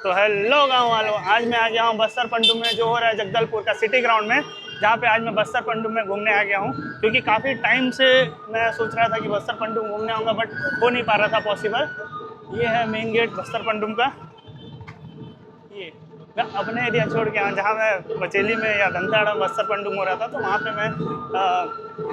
तो हेलो गाँव वालों, आज मैं आ गया हूँ बस्तर पंडुम में जो हो रहा है जगदलपुर का सिटी ग्राउंड में, जहाँ पे आज मैं बस्तर पंडुम में घूमने आ गया हूँ। क्योंकि काफ़ी टाइम से मैं सोच रहा था कि बस्तर पंडुम घूमने आऊँगा, बट हो नहीं पा रहा था पॉसिबल। ये है मेन गेट बस्तर पंडुम का। ये मैं अपने एरिया छोड़ के आया, जहाँ मैं बचेली में या धनताड़ा बस्तर पंडुम हो रहा था, तो वहाँ पे मैं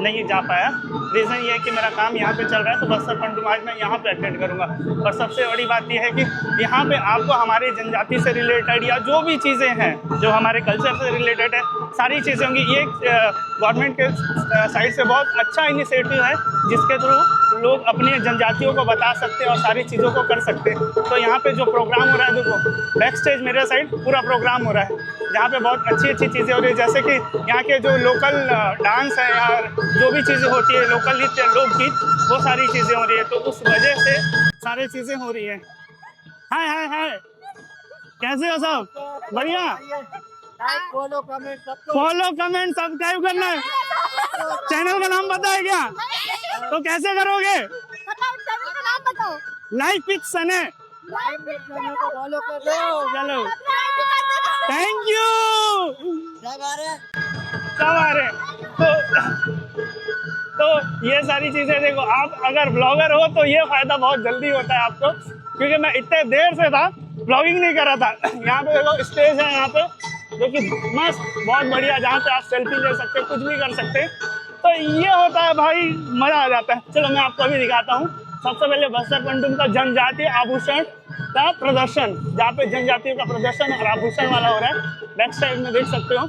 नहीं जा पाया। रीज़न ये है कि मेरा काम यहाँ पे चल रहा है, तो बस्तर पंडुम आज मैं यहाँ पे अटेंड करूँगा। और सबसे बड़ी बात यह है कि यहाँ पे आपको हमारी जनजाति से रिलेटेड या जो भी चीज़ें हैं जो हमारे कल्चर से रिलेटेड है, सारी चीज़ें होंगी। ये गवर्नमेंट के साइड से बहुत अच्छा इनिशिएटिव है, जिसके थ्रू लोग अपनी जनजातियों को बता सकते हैं और सारी चीज़ों को कर सकते हैं। तो यहाँ पे जो प्रोग्राम हो रहा है, देखो बैक स्टेज मेरे साइड पूरा प्रोग्राम हो रहा है, जहाँ पे बहुत अच्छी अच्छी चीज़ें हो रही है। जैसे कि यहाँ के जो लोकल डांस है या जो भी चीज़ें होती है, लोकल नृत्य, लोकगीत, वो सारी चीज़ें हो रही है। तो उस वजह से सारी चीज़ें हो रही हैं। हाय हाय हाय, कैसे हो सब? बढ़िया। फॉलो कमेंट सब्सक्राइब करना है। चैनल का नाम पता है क्या? तो कैसे करोगे? लाइक पिक्स है, फॉलो कर दो। चलो थैंक यू। सब आ रहे तो ये सारी चीजें देखो, आप अगर ब्लॉगर हो तो ये फायदा बहुत जल्दी होता है आपको, क्योंकि मैं इतने देर से था ब्लॉगिंग नहीं कर रहा था। यहाँ पे देखो स्टेज है, यहाँ पे जो कि मस्त बहुत बढ़िया, जहाँ पे आप सेल्फी ले सकते, कुछ भी कर सकते। तो ये होता है भाई, मजा आ जाता है। चलो मैं आपको अभी दिखाता हूँ। सबसे पहले बस्तर पंडुम का जनजातीय आभूषण का प्रदर्शन, जहाँ पे जनजातियों का प्रदर्शन और आभूषण वाला हो रहा है। बैक साइड में देख सकते हो,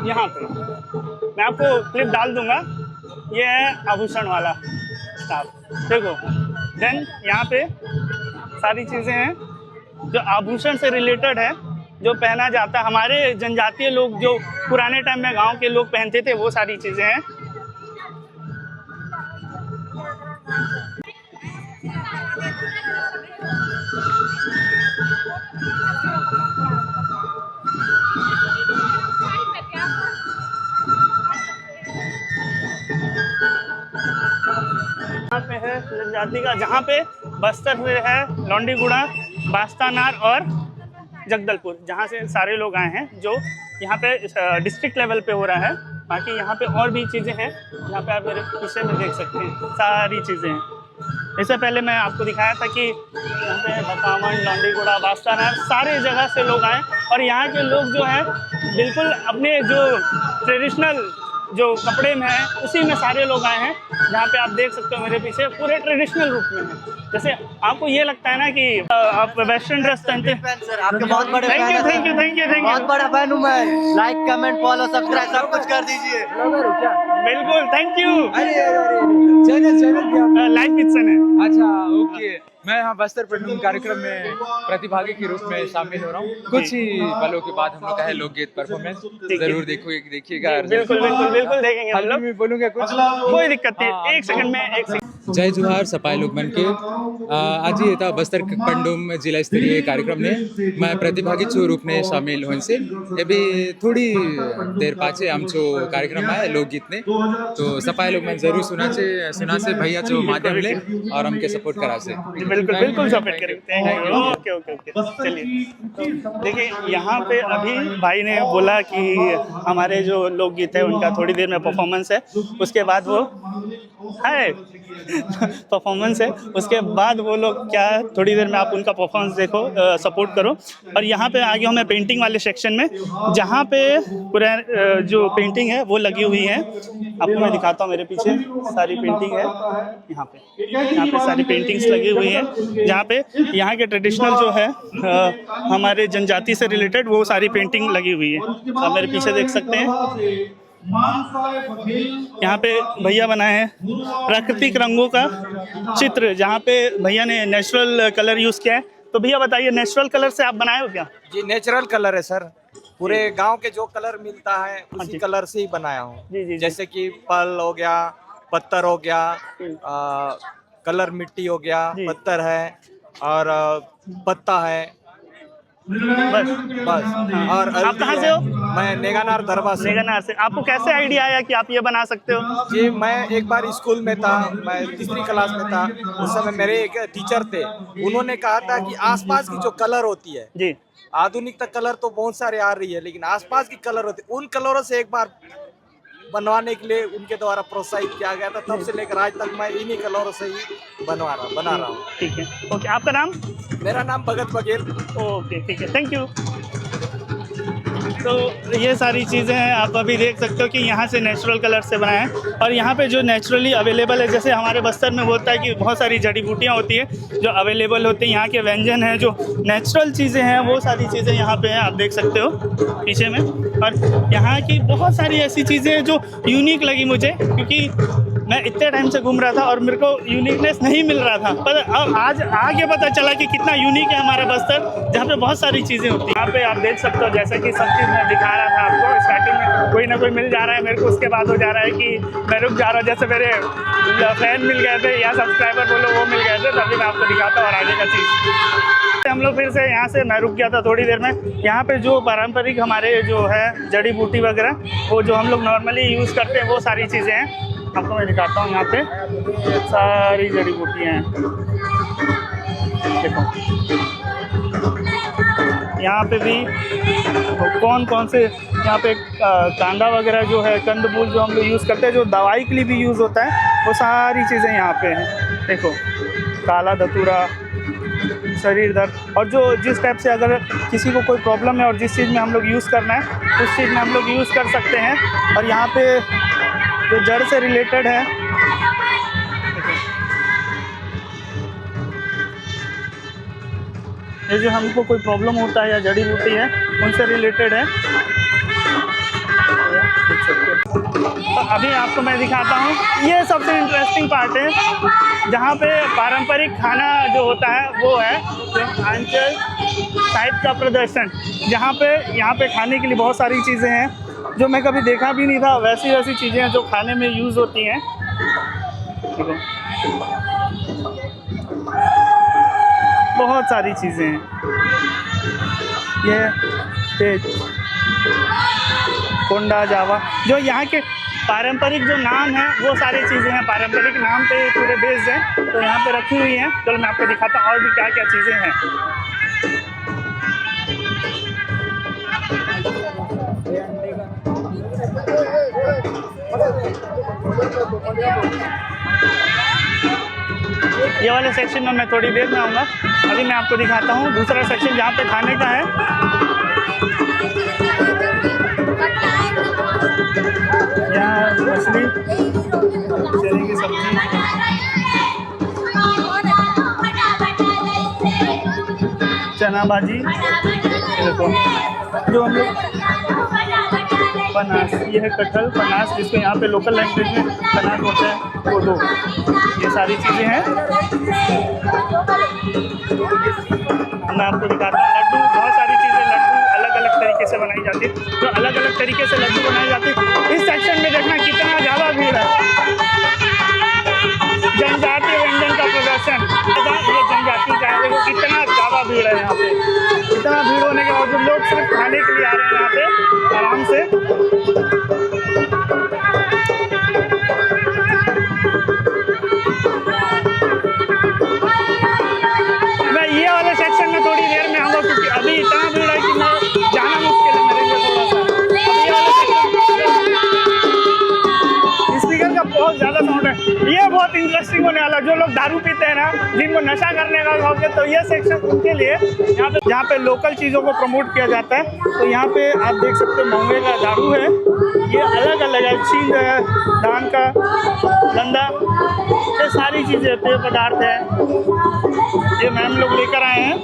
यहाँ पे मैं आपको क्लिप डाल दूंगा। ये है आभूषण वाला स्टाफ, देखो। देन यहाँ पे सारी चीज़ें हैं जो आभूषण से रिलेटेड है, जो पहना जाता है। हमारे जनजातीय लोग जो पुराने टाइम में गांव के लोग पहनते थे, वो सारी चीज़ें हैं। यहाँ पे है जनजाति का, जहाँ पे बस्तर में है लौंडीगुड़ा, बास्तानार और जगदलपुर, जहाँ से सारे लोग आए हैं। जो यहाँ पे डिस्ट्रिक्ट लेवल पे हो रहा है। बाकी यहाँ पे और भी चीज़ें हैं, यहाँ पे आप मेरे पीछे में देख सकते हैं, सारी चीज़ें हैं। इससे पहले मैं आपको दिखाया था कि यहाँ पे बकावन, लौंडीगुड़ा, बास्तानार, सारे जगह से लोग आए। और यहाँ के लोग जो हैं बिल्कुल अपने जो ट्रेडिशनल जो कपड़े में है, उसी में सारे लोग आए हैं। जहाँ पे आप देख सकते हो मेरे पीछे पूरे ट्रेडिशनल रूप में है। जैसे आपको ये लगता है ना कि आप वेस्टर्न ड्रेस पहनते हैं। सर आपके बहुत बड़े thank you thank you thank you thank बहुत यू। बड़ा फैन हूँ मैं। लाइक कमेंट फॉलो सब्सक्राइब सब कुछ कर दीजिए। बिल्कुल थैंक यू। चैनल लाइव पिक्सन है। अच्छा ओके। मैं यहाँ बस्तर पंडुम कार्यक्रम में प्रतिभागी के रूप में शामिल हो रहा हूँ। कुछ ही पलों के बाद हम लोग का है लोकगीत परफॉर्मेंस, जरूर देखिएगा। बिल्कुल बिल्कुल बिल्कुल देखेंगे हम हल्दी लोग, में बोलूँगा कुछ, कोई दिक्कत नहीं। एक सेकंड में, एक सेकंड। जय जोहार सपाई लोग मन के आज येता बस्तर पंडुम जिला स्तरीय कार्यक्रम ने मैं प्रतिभागी छो रूप में शामिल होने से अभी थोड़ी देर पाचे आमचो कार्यक्रम है लोकगीत ने, तो सपाई लोग मन जरूर सुना से भैया जो माध्यम ले और हमके सपोर्ट करा से। बिल्कुल बिल्कुल सपोर्ट करेंगे। ओके ओके ओके, चलिए। तो देखिए यहाँ पे अभी भाई ने बोला कि हमारे जो लोकगीत है उनका थोड़ी देर में परफॉर्मेंस है, उसके बाद वो है परफॉर्मेंस है, उसके बाद वो लोग क्या थोड़ी देर में आप उनका परफॉर्मेंस देखो, सपोर्ट करो। और यहाँ पे आ गया हूँ मैं पेंटिंग वाले सेक्शन में, जहाँ पे पूरा जो पेंटिंग है वो लगी हुई है। आपको मैं दिखाता हूँ, मेरे पीछे सारी पेंटिंग है। यहाँ पे सारी पेंटिंग्स लगी हुई हैं, जहाँ पे यहाँ के ट्रेडिशनल जो है हमारे जनजाति से रिलेटेड वो सारी पेंटिंग लगी हुई है। आप मेरे पीछे देख सकते हैं। यहाँ पे भैया बनाए हैं प्राकृतिक रंगों का चित्र, जहाँ पे भैया ने नेचुरल कलर यूज़ किया है। तो भैया बताइए, नेचुरल कलर से आप बनाए हो क्या? जी नेचुरल कलर है सर। पूरे गांव के जो कलर मिलता है उसी कलर से ही बनाया हूँ। जैसे कि पल हो गया, पत्थर हो गया, कलर मिट्टी हो गया, पत्थर है और पत्ता है, बस। बस। और आप हल्दी कहाँ है। से हो? मैं नेगानार दरबा से। नेगानार से। आपको कैसे आइडिया आया कि आप ये बना सकते हो? जी, मैं एक बार स्कूल में था, मैं तीसरी क्लास में था। उस समय मेरे एक टीचर थे, उन्होंने कहा था कि आसपास की जो कलर होती है, जी। आधुनिक तक कलर तो बहुत सारे आ रही है, लेकिन आसपास की कलर होती है, उन कलरों से एक बार बनवाने के लिए उनके द्वारा प्रोत्साहित किया गया था। तब से लेकर आज तक मैं इन्हीं कलरों से ही बना रहा हूँ। ठीक है, ओके। आपका नाम? मेरा नाम भगत बघेल। ओके, ठीक है, थैंक यू। तो ये सारी चीज़ें हैं, आप अभी देख सकते हो कि यहाँ से नेचुरल कलर से बनाए हैं। और यहाँ पे जो नेचुरली अवेलेबल है, जैसे हमारे बस्तर में होता है कि बहुत सारी जड़ी बूटियाँ होती हैं जो अवेलेबल होती हैं, यहाँ के व्यंजन हैं, जो नेचुरल चीज़ें हैं, वो सारी चीज़ें यहाँ पे हैं, आप देख सकते हो पीछे में। और यहाँ की बहुत सारी ऐसी चीज़ें हैं जो यूनिक लगी मुझे, क्योंकि मैं इतने टाइम से घूम रहा था और मेरे को यूनिकनेस नहीं मिल रहा था, पर अब आज आगे पता चला कि कितना यूनिक है हमारा बस्तर, जहाँ पे बहुत सारी चीज़ें होती हैं। यहाँ पे आप देख सकते हो, जैसे कि सब चीज़ मैं दिखा रहा था आपको, स्टार्टिंग में कोई ना कोई मिल जा रहा है मेरे को, उसके बाद हो जा रहा है कि मैं रुक जा रहा हूँ। जैसे मेरे फैन मिल गए थे या सब्सक्राइबर बोलो वो मिल गए थे, तभी मैं आपको दिखाता हूँ और आगे का चीज़। हम लोग फिर से यहाँ से, मैं रुक गया था थोड़ी देर में। यहाँ पे जो पारंपरिक हमारे जो है जड़ी बूटी वगैरह, वो जो हम लोग नॉर्मली यूज़ करते हैं, वो सारी चीज़ें हैं, आपको मैं दिखाता हूँ। यहाँ पे सारी जड़ी बूटियाँ हैं, देखो। यहाँ पे भी कौन कौन से, यहाँ पे कांदा वगैरह जो है, कंदमूल जो हम लोग यूज़ करते हैं, जो दवाई के लिए भी यूज़ होता है, वो सारी चीज़ें यहाँ पे हैं। देखो, काला धतूरा, शरीर दर्द, और जो जिस टाइप से अगर किसी को कोई प्रॉब्लम है और जिस चीज़ में हम लोग यूज़ करना है, उस चीज़ में हम लोग यूज़ कर सकते हैं। और यहाँ पे जो जड़ से रिलेटेड है, ये जो हमको कोई प्रॉब्लम होता है या जड़ी बूटी है, उनसे रिलेटेड है। तो अभी आपको मैं दिखाता हूँ, ये सबसे इंटरेस्टिंग पार्ट है, जहाँ पे पारंपरिक खाना जो होता है वो है, जो आंचल साहित्य का प्रदर्शन, जहाँ पे यहाँ पे खाने के लिए बहुत सारी चीज़ें हैं जो मैं कभी देखा भी नहीं था। वैसी वैसी चीज़ें हैं जो खाने में यूज़ होती हैं। ठीक है, बहुत सारी चीज़ें हैं। ये तेज कोंडा जावा, जो यहाँ के पारंपरिक जो नाम हैं, वो सारी चीज़ें हैं, पारंपरिक नाम पे पूरे बेस्ड हैं, तो यहाँ पे रखी हुई हैं। चलो मैं आपको दिखाता हूँ और भी क्या क्या चीज़ें हैं। ये वाले सेक्शन में मैं थोड़ी देर में आऊँगा। अभी मैं आपको दिखाता हूँ दूसरा सेक्शन जहाँ पे खाने का है। यहाँ मछली, चने की सब्जी, चना भाजी, देखो जो हम लोग पनास, ये है कटहल पनास, जिसको यहाँ पे लोकल लैंग्वेज में पनास होता है, वो दो, ये सारी चीज़ें हैं। मैं आपको दिखाता हूँ लड्डू, बहुत सारी चीज़ें, लड्डू अलग अलग तरीके से बनाई जाती है, जो अलग अलग तरीके से लड्डू बनाए जाते हैं। इस सेक्शन में देखना कितना ज़्यादा भीड़ है। जनजातीय व्यंजन का प्रदर्शन, ये जनजाति का है, देखो कितना ज़्यादा भीड़ है यहाँ पे। इतना भीड़ होने के बावजूद लोग सिर्फ खाने के लिए आ रहे हैं यहाँ पे आराम से। मैं ये वाले सेक्शन में थोड़ी देर में आऊँगा, क्योंकि अभी इतना भीड़ है कि मैं जाना मुश्किल है मेरे लिए थोड़ा सा। स्पीकर का बहुत ज़्यादा साउंड है, ये बहुत इंटरेस्टिंग होने वाला। जो लोग दारू पीते हैं ना, जिनको नशा करने का शौक है, तो ये सेक्शन उनके लिए, यहाँ पे लोकल चीज़ों को प्रमोट किया जाता है। तो यहाँ पे आप देख सकते हो महंगे का दारू है, ये अलग अलग है, चीज है, धान का गंदा, ये सारी चीज़ें पेय पदार्थ है, ये मैम लोग लेकर आए हैं।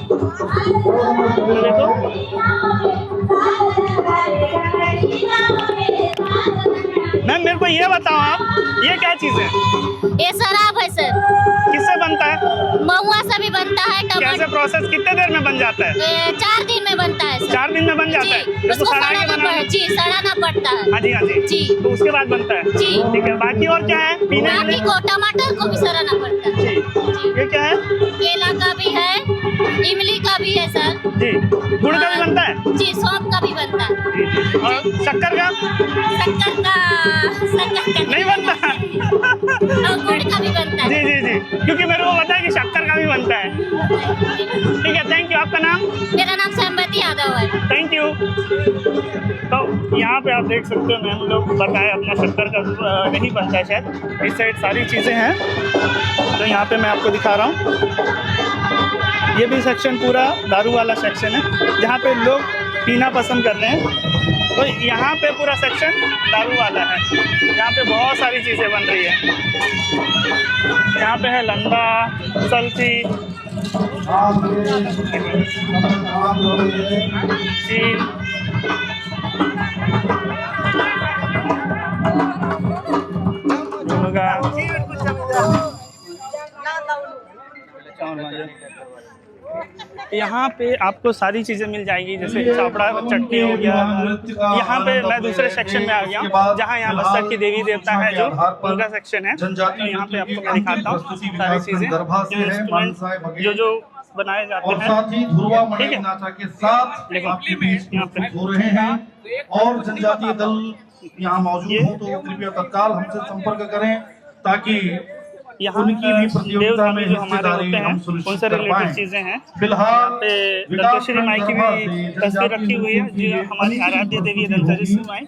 देखो मैम, मेरे को ये बताओ आप, ये क्या चीज़ है? ये शराब है सर। किससे बनता है? महुआ से भी बनता है। कैसे प्रोसेस, कितने देर में बन जाता है? 4 दिन में बनता है सर। 4 दिन में बन जाता है? उसको सड़ाना पड़ता है। हाँ जी, हाँ जी जी, तो उसके बाद बनता है जी। ठीक है, बाकी और क्या है पीने के लिए? को टमाटर को भी सड़ाना पड़ता है जी। ये क्या है? केला का भी है, इमली का भी है सर। जी, गुड़ का भी बनता है जी, सौंफ का भी बनता है। और शक्कर का शक्कर का नहीं बनता। और गुड़ का भी बनता जी है। जी जी, क्योंकि मेरे को पता है कि शक्कर का भी बनता है। ठीक है, थैंक यू। आपका नाम? मेरा नाम संपत्ति यादव है। Thank you. तो यहाँ पे आप देख सकते हो, मैम लोग बताए अपना शक्कर का नहीं बनता है शायद, इस साइड सारी चीज़ें हैं। तो यहाँ पे मैं आपको दिखा रहा हूँ, ये भी सेक्शन पूरा दारू वाला सेक्शन है जहाँ पे लोग पीना पसंद कर रहे हैं। तो यहाँ पे पूरा सेक्शन दारू वाला है, यहाँ पे बहुत सारी चीज़ें बन रही है। यहाँ पे है लंदा, सल्फी, चीन, यहाँ पे आपको सारी चीज़ें मिल जाएगी, जैसे चापड़ा चटनी हो गया। यहाँ पे मैं दूसरे सेक्शन में आ गया हूँ जहाँ यहाँ बस्तर की देवी देवता है जो उनका सेक्शन है। तो यहाँ पे आपको मैं दिखाता हूँ सारी चीज़ें, जो इंस्ट्रूमेंट जो बनाए जाते हैं। ठीक है, यहाँ पे हो रहे हैं और जनजातीय दल यहाँ मौजूद हो तो कृपया तत्काल हमसे संपर्क करें ताकि यहाँ उनकी भी प्रतियोगिता में जो हमारे होते हैं उनसे रिलेटेड चीज़ें हैं। फिलहाल दंतेश्वरी माई की भी तस्वीर रखी हुई है, जो हमारी आराध्य देवी है दंतेश्वरी माई।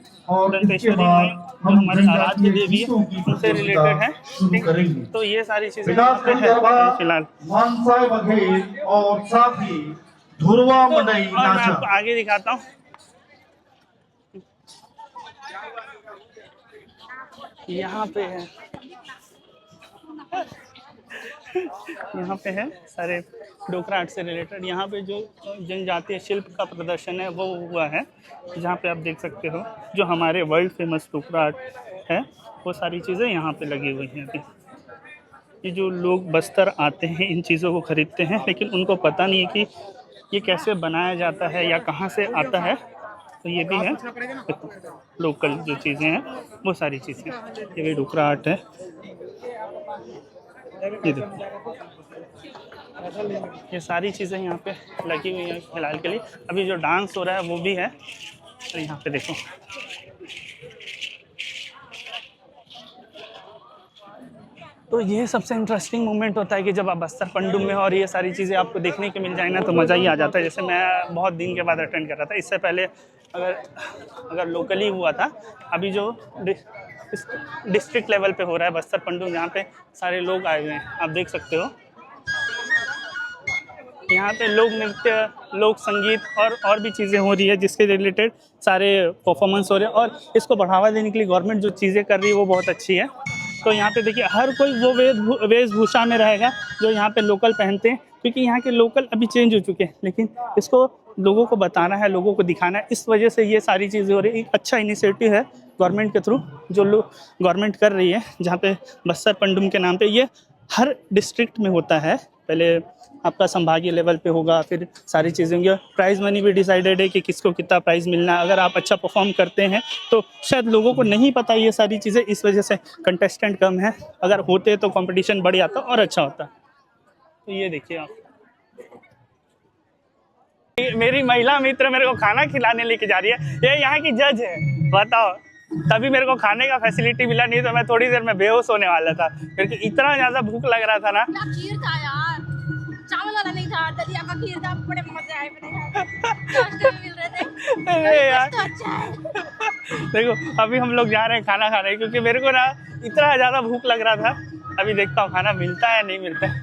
दंतेश्वरी माई जो हमारी आराध्य देवी है उनसे रिलेटेड है। ठीक, तो ये सारी चीज़ें फिलहाल मानसाई बघेल और साथ ही धुरवा मंडई मैं आपको आगे दिखाता हूँ। यहाँ पे है, यहाँ पे है सारे डोकरा आर्ट से रिलेटेड। यहाँ पे जो जनजातीय शिल्प का प्रदर्शन है वो हुआ है, जहाँ पे आप देख सकते हो जो हमारे वर्ल्ड फेमस डोकरा आर्ट है वो सारी चीज़ें यहाँ पे लगी हुई हैं। अभी ये जो लोग बस्तर आते हैं इन चीज़ों को ख़रीदते हैं, लेकिन उनको पता नहीं है कि ये कैसे बनाया जाता है या कहाँ से आता है। तो ये भी है लोकल जो चीज़ें हैं वो सारी चीज़ें। ये भी डोकरा आर्ट है, ये देखो ये सारी चीज़ें यहाँ पे लगी हुई हैं फिलहाल के लिए। अभी जो डांस हो रहा है वो भी है, तो यहाँ पे देखो तो ये सबसे इंटरेस्टिंग मोमेंट होता है कि जब आप बस्तर पंडुम में और ये सारी चीज़ें आपको देखने को मिल जाए ना तो मज़ा ही आ जाता है। जैसे मैं बहुत दिन के बाद अटेंड कर रहा था, इससे पहले अगर लोकली हुआ था। अभी जो डिस्ट्रिक्ट लेवल पे हो रहा है बस्तर पंडुम, यहाँ पे सारे लोग आए हुए हैं, आप देख सकते हो। यहाँ पे लोक नृत्य, लोक संगीत और भी चीज़ें हो रही है जिसके रिलेटेड सारे परफॉर्मेंस हो रहे हैं। और इसको बढ़ावा देने के लिए गवर्नमेंट जो चीज़ें कर रही है वो बहुत अच्छी है। तो यहाँ पे देखिए हर कोई वो वेशभूषा में रहेगा जो यहाँ पे लोकल पहनते हैं, क्योंकि यहाँ के लोकल अभी चेंज हो चुके हैं, लेकिन इसको लोगों को बताना है, लोगों को दिखाना है। इस वजह से ये सारी चीज़ें हो रही है। एक अच्छा इनिशिएटिव है गवर्नमेंट के थ्रू जो गवर्नमेंट कर रही है, जहाँ पे बस्तर पंडुम के नाम पे ये हर डिस्ट्रिक्ट में होता है। पहले आपका संभागीय लेवल पे होगा, फिर सारी चीज़ें होंगी। प्राइज़ मनी भी डिसाइडेड है कि किसको कितना प्राइज़ मिलना है। अगर आप अच्छा परफॉर्म करते हैं तो शायद लोगों को नहीं पता ये सारी चीज़ें, इस वजह से कंटेस्टेंट कम है। अगर होते तो कंपटीशन बढ़ जाता और अच्छा होता। तो ये देखिए आप, मेरी महिला मित्र मेरे को खाना खिलाने लेके जा रही है। ये यहाँ की जज है, बताओ। तभी मेरे को खाने का फैसिलिटी मिला, नहीं तो मैं थोड़ी देर में बेहोश होने वाला था, क्योंकि इतना ज़्यादा भूख लग रहा था ना। खीर था यार, चावल वाला नहीं था, दलिया का खीर था, बड़े मजे आए मिल रहे थे। अरे यार तो अच्छा है। देखो अभी हम लोग जा रहे हैं खाना खाने, क्योंकि मेरे को ना इतना ज़्यादा भूख लग रहा था। अभी देखता हूँ खाना मिलता है या नहीं मिलता है।